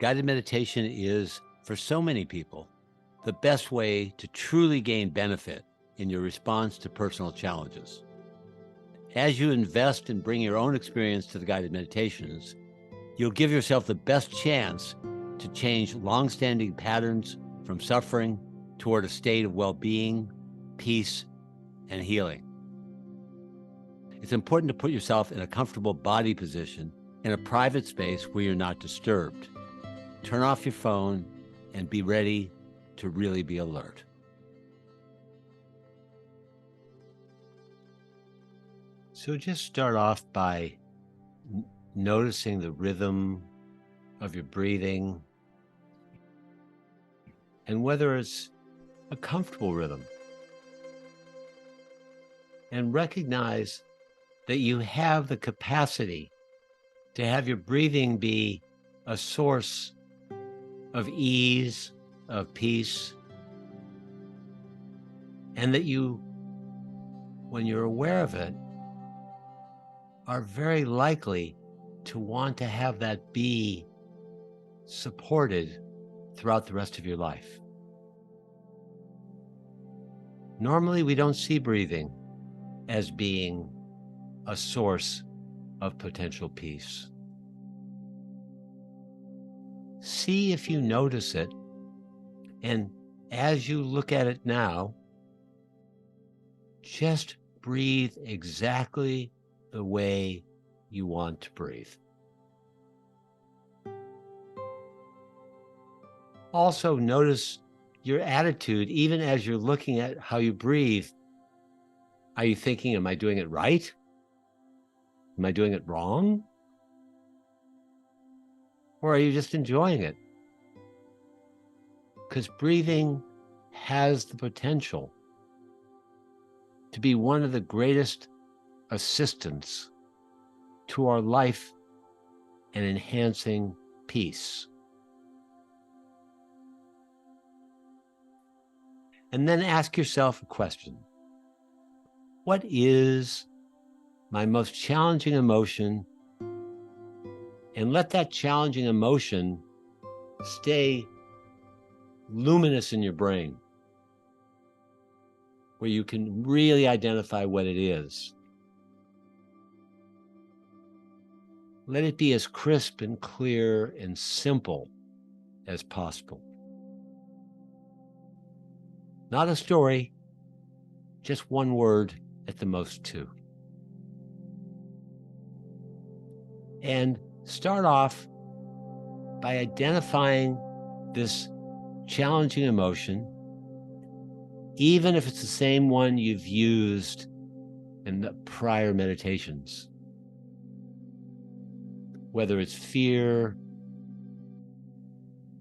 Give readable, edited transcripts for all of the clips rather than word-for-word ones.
Guided meditation is, for so many people, the best way to truly gain benefit in your response to personal challenges. As you invest and bring your own experience to the guided meditations, you'll give yourself the best chance to change long-standing patterns from suffering toward a state of well-being, peace, and healing. It's important to put yourself in a comfortable body position in a private space where you're not disturbed. Turn off your phone and be ready to really be alert. So just start off by noticing the rhythm of your breathing and whether it's a comfortable rhythm. And recognize that you have the capacity to have your breathing be a source of ease, of peace, and that you, when you're aware of it, are very likely to want to have that be supported throughout the rest of your life. Normally, we don't see breathing as being a source of potential peace. See if you notice it, and as you look at it now, just breathe exactly the way you want to breathe. Also, notice your attitude, even as you're looking at how you breathe. Are you thinking, am I doing it right? Am I doing it wrong? Or are you just enjoying it? Because breathing has the potential to be one of the greatest assistants to our life and enhancing peace. And then ask yourself a question. What is my most challenging emotion? And let that challenging emotion stay luminous in your brain, where you can really identify what it is. Let it be as crisp and clear and simple as possible. Not a story, just one word at the most two. And start off by identifying this challenging emotion, even if it's the same one you've used in the prior meditations. Whether it's fear,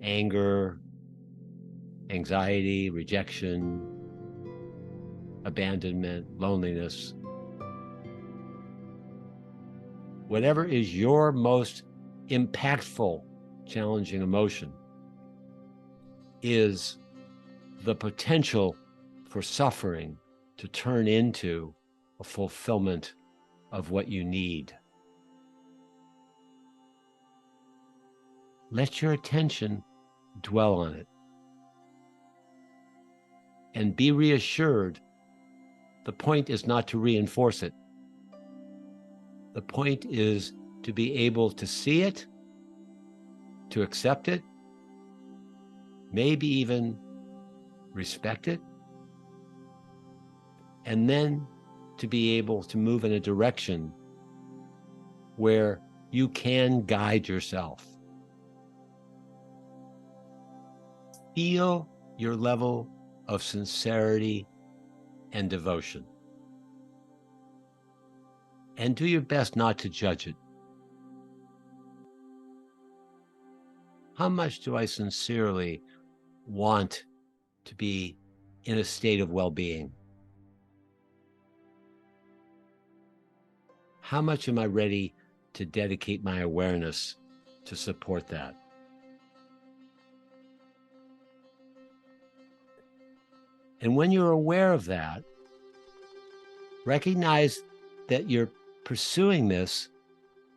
anger, anxiety, rejection, abandonment, loneliness. Whatever is your most impactful, challenging emotion is the potential for suffering to turn into a fulfillment of what you need. Let your attention dwell on it. And be reassured, the point is not to reinforce it. The point is to be able to see it, to accept it, maybe even respect it, and then to be able to move in a direction where you can guide yourself. Feel your level of sincerity and devotion. And do your best not to judge it. How much do I sincerely want to be in a state of well-being? How much am I ready to dedicate my awareness to support that? And when you're aware of that, recognize that you're pursuing this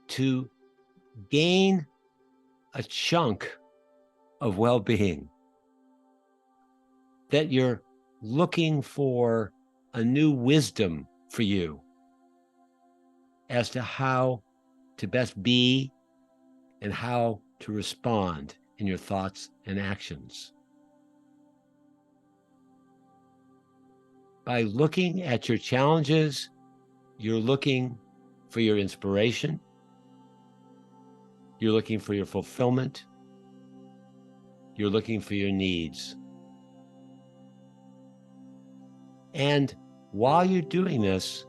to gain a chunk of well-being, that you're looking for a new wisdom for you as to how to best be and how to respond in your thoughts and actions. By looking at your challenges, you're looking for your inspiration, you're looking for your fulfillment, you're looking for your needs. And while you're doing this,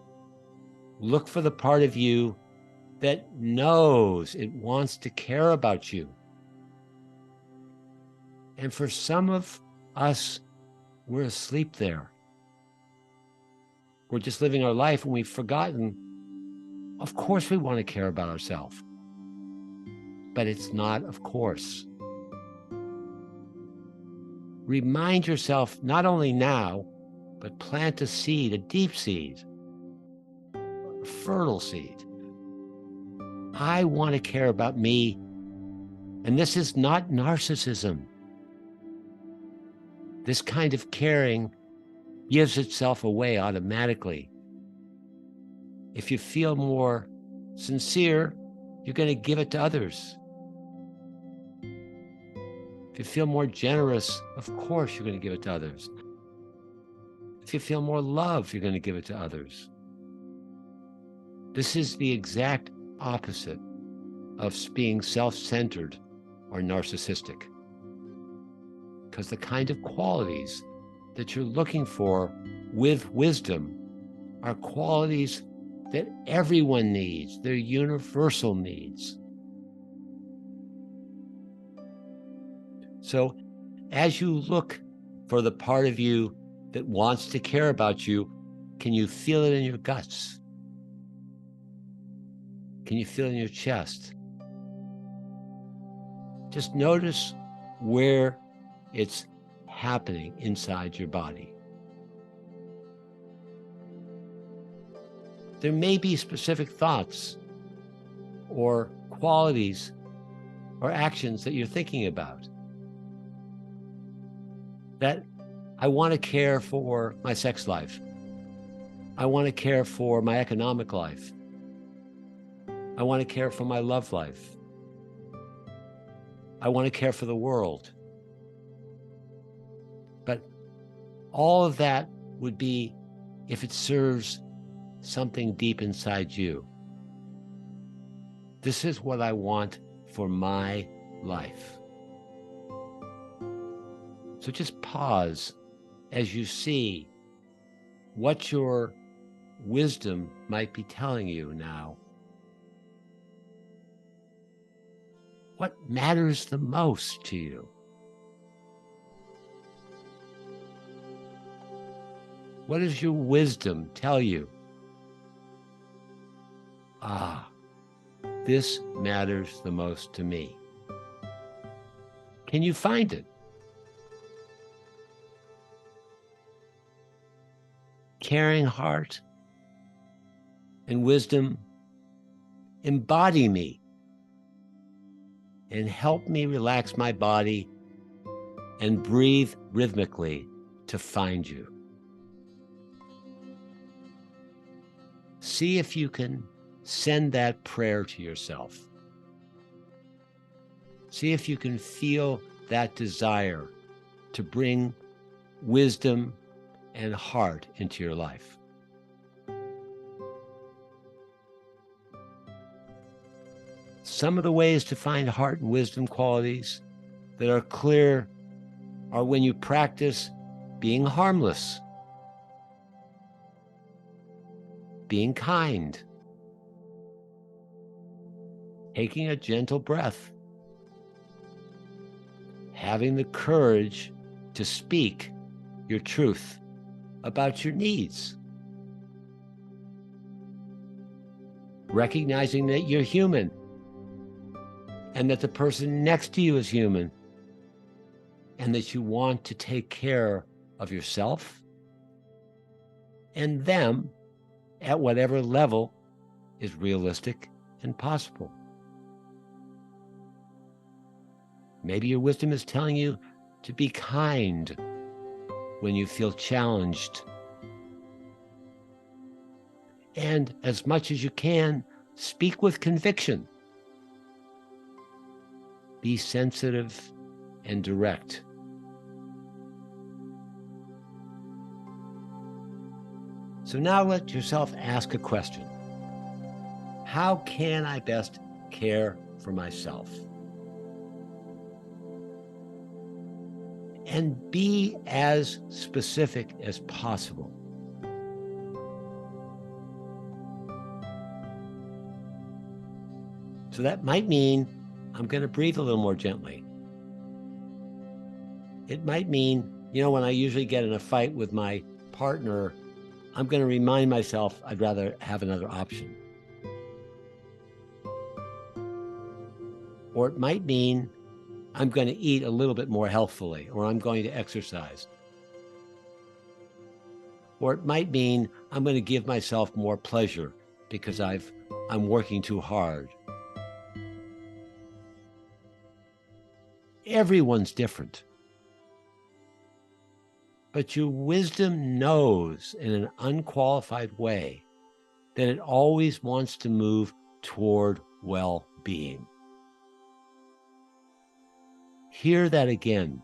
look for the part of you that knows it wants to care about you. And for some of us, we're asleep there. We're just living our life and we've forgotten, of course we want to care about ourselves. But it's not of course. Remind yourself not only now, but plant a seed, a deep seed, a fertile seed. I want to care about me. And this is not narcissism. This kind of caring gives itself away automatically. If you feel more sincere, you're going to give it to others. If you feel more generous, of course you're going to give it to others. If you feel more love, you're going to give it to others. This is the exact opposite of being self-centered or narcissistic. Because the kind of qualities that you're looking for with wisdom are qualities that everyone needs. They're universal needs. So as you look for the part of you that wants to care about you, can you feel it in your guts? Can you feel it in your chest? Just notice where it's happening inside your body. There may be specific thoughts or qualities or actions that you're thinking about. That I want to care for my sex life. I want to care for my economic life. I want to care for my love life. I want to care for the world. But all of that would be if it serves something deep inside you. This is what I want for my life. So just pause as you see what your wisdom might be telling you now. What matters the most to you? What does your wisdom tell you? Ah, this matters the most to me. Can you find it? Caring heart and wisdom, embody me and help me relax my body and breathe rhythmically to find you. See if you can send that prayer to yourself. See if you can feel that desire to bring wisdom and heart into your life. Some of the ways to find heart and wisdom qualities that are clear are when you practice being harmless, being kind, taking a gentle breath, having the courage to speak your truth about your needs, recognizing that you're human and that the person next to you is human, and that you want to take care of yourself and them at whatever level is realistic and possible. Maybe your wisdom is telling you to be kind when you feel challenged. And as much as you can, speak with conviction. Be sensitive and direct. So now let yourself ask a question. How can I best care for myself? And be as specific as possible. So that might mean I'm going to breathe a little more gently. It might mean, when I usually get in a fight with my partner, I'm going to remind myself I'd rather have another option. Or it might mean I'm going to eat a little bit more healthfully, or I'm going to exercise. Or it might mean I'm going to give myself more pleasure because I'm working too hard. Everyone's different. But your wisdom knows in an unqualified way that it always wants to move toward well-being. Hear that again.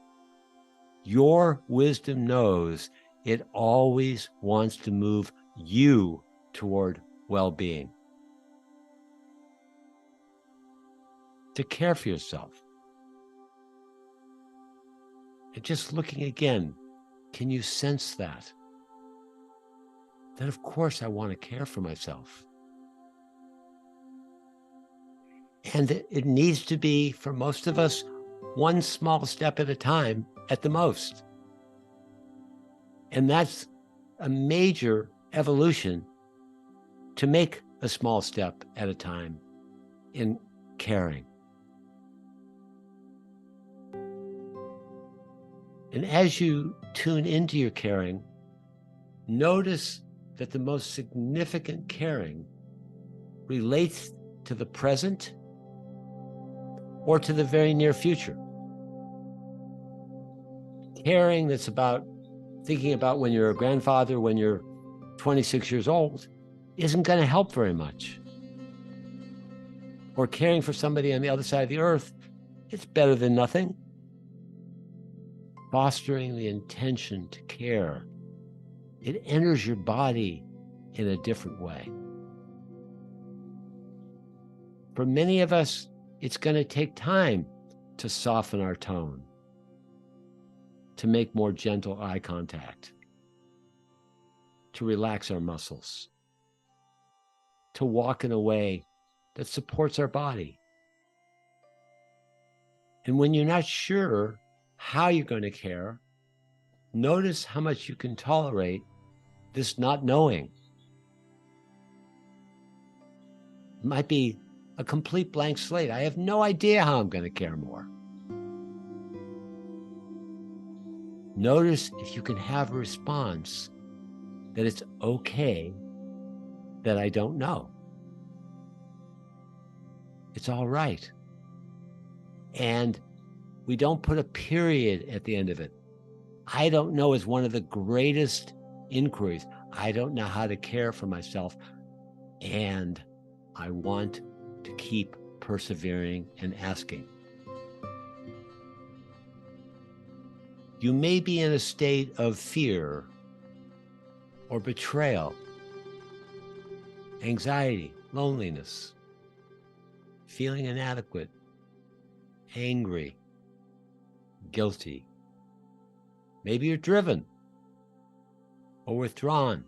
Your wisdom knows it always wants to move you toward well-being. To care for yourself. And just looking again, can you sense that? That of course I want to care for myself. And it needs to be, for most of us, one small step at a time at the most. And that's a major evolution to make a small step at a time in caring. And as you tune into your caring, notice that the most significant caring relates to the present or to the very near future. Caring that's about thinking about when you're a grandfather, when you're 26 years old, isn't going to help very much. Or caring for somebody on the other side of the earth, it's better than nothing. Fostering the intention to care, it enters your body in a different way. For many of us, it's going to take time to soften our tone, to make more gentle eye contact, to relax our muscles, to walk in a way that supports our body. And when you're not sure how you're going to care, notice how much you can tolerate this not knowing. It might be a complete blank slate. I have no idea how I'm going to care more. Notice if you can have a response that it's okay that I don't know. It's all right. And we don't put a period at the end of it. I don't know is one of the greatest inquiries. I don't know how to care for myself, and I want to keep persevering and asking. You may be in a state of fear or betrayal, anxiety, loneliness, feeling inadequate, angry, guilty. Maybe you're driven or withdrawn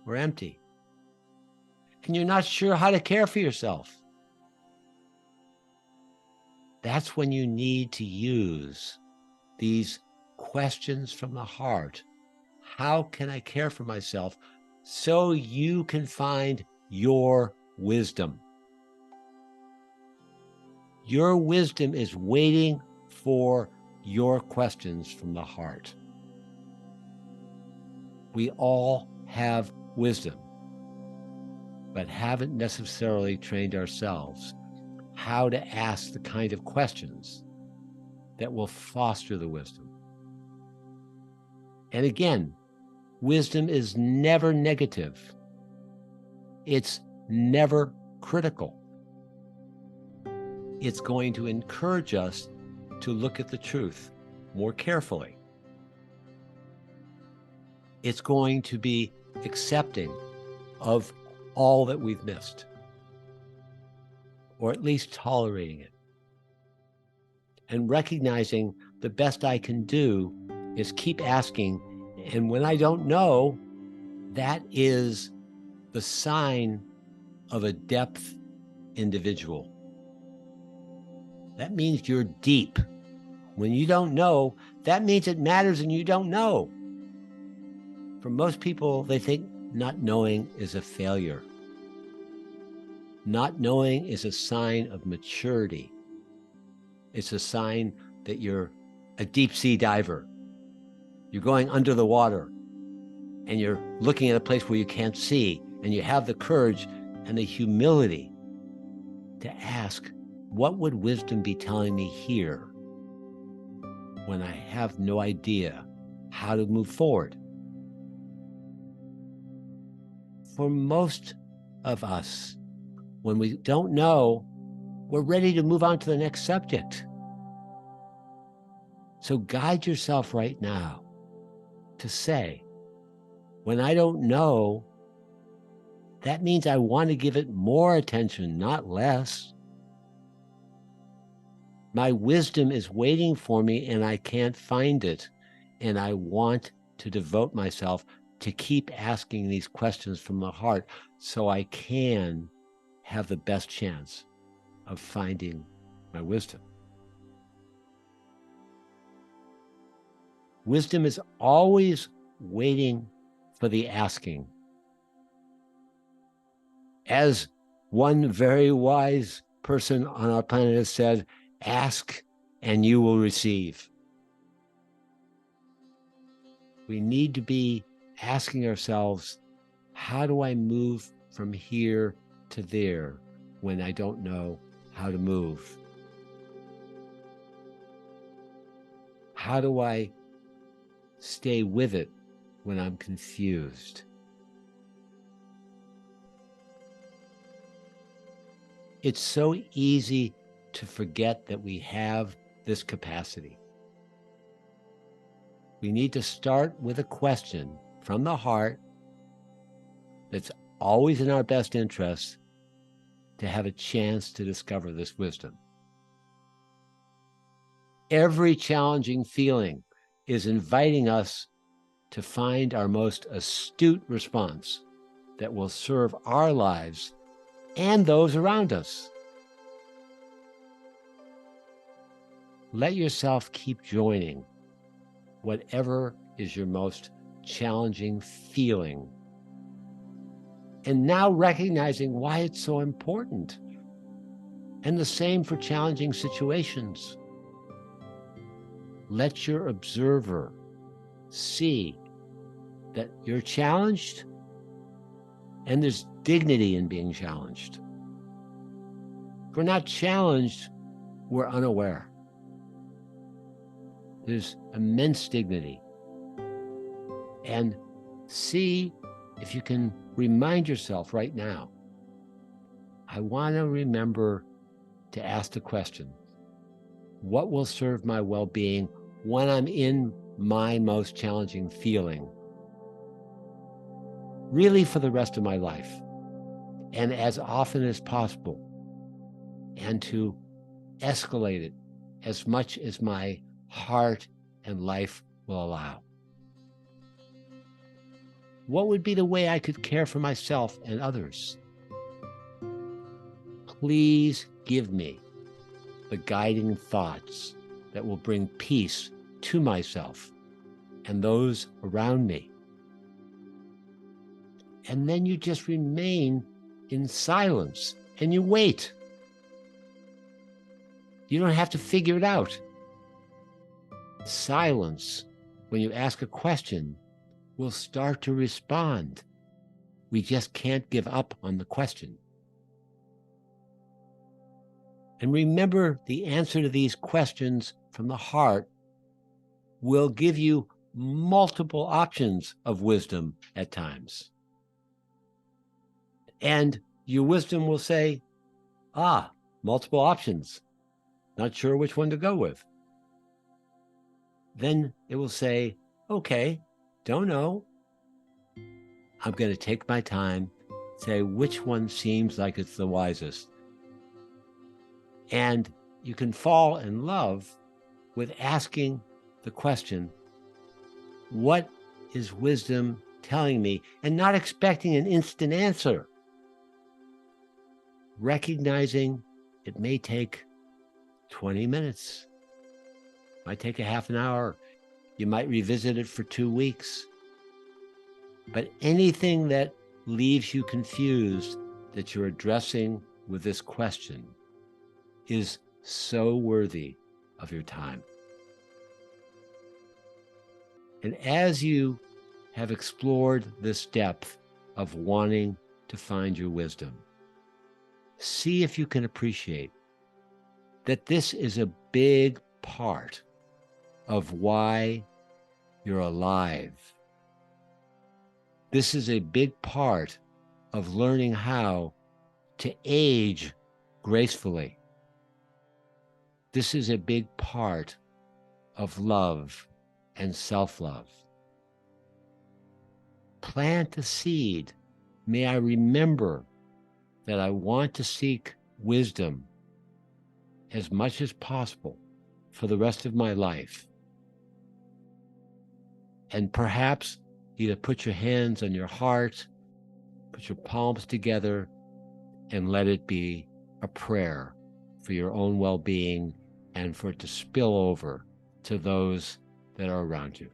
or empty, and you're not sure how to care for yourself. That's when you need to use these questions from the heart. How can I care for myself? So you can find your wisdom. Your wisdom is waiting for your questions from the heart. We all have wisdom, but haven't necessarily trained ourselves how to ask the kind of questions that will foster the wisdom. And again, wisdom is never negative. It's never critical. It's going to encourage us to look at the truth more carefully. It's going to be accepting of all that we've missed, or at least tolerating it, and recognizing the best I can do is keep asking. And when I don't know, that is the sign of a depth individual. That means you're deep. When you don't know, that means it matters and you don't know. For most people, they think not knowing is a failure. Not knowing is a sign of maturity. It's a sign that you're a deep sea diver. You're going under the water and you're looking at a place where you can't see, and you have the courage and the humility to ask, what would wisdom be telling me here when I have no idea how to move forward? For most of us, when we don't know, we're ready to move on to the next subject. So guide yourself right now to say, when I don't know, that means I want to give it more attention, not less. My wisdom is waiting for me and I can't find it. And I want to devote myself to keep asking these questions from the heart so I can have the best chance of finding my wisdom. Wisdom is always waiting for the asking. As one very wise person on our planet has said, ask and you will receive. We need to be asking ourselves, how do I move from here to there when I don't know how to move? How do I stay with it when I'm confused? It's so easy to forget that we have this capacity. We need to start with a question from the heart that's always in our best interest to have a chance to discover this wisdom. Every challenging feeling is inviting us to find our most astute response that will serve our lives and those around us. Let yourself keep joining whatever is your most challenging feeling, and now recognizing why it's so important. And the same for challenging situations. Let your observer see that you're challenged, and there's dignity in being challenged. If we're not challenged, we're unaware. There's immense dignity. And see if you can remind yourself right now, I want to remember to ask the question, what will serve my well-being when I'm in my most challenging feeling? Really for the rest of my life, and as often as possible, and to escalate it as much as my heart and life will allow. What would be the way I could care for myself and others? Please give me the guiding thoughts that will bring peace to myself and those around me. And then you just remain in silence and you wait. You don't have to figure it out. Silence, when you ask a question, will start to respond. We just can't give up on the question. And remember the answer to these questions from the heart will give you multiple options of wisdom at times. And your wisdom will say, multiple options, not sure which one to go with. Then it will say, okay, don't know. I'm going to take my time, say which one seems like it's the wisest. And you can fall in love with asking the question, what is wisdom telling me? And not expecting an instant answer. Recognizing it may take 20 minutes, might take a half an hour. You might revisit it for 2 weeks. But anything that leaves you confused that you're addressing with this question is so worthy of your time. And as you have explored this depth of wanting to find your wisdom, see if you can appreciate that this is a big part of why you're alive. This is a big part of learning how to age gracefully. This is a big part of love and self-love. Plant a seed. May I remember that I want to seek wisdom as much as possible for the rest of my life. And perhaps either put your hands on your heart, put your palms together, and let it be a prayer for your own well-being and for it to spill over to those that are around you.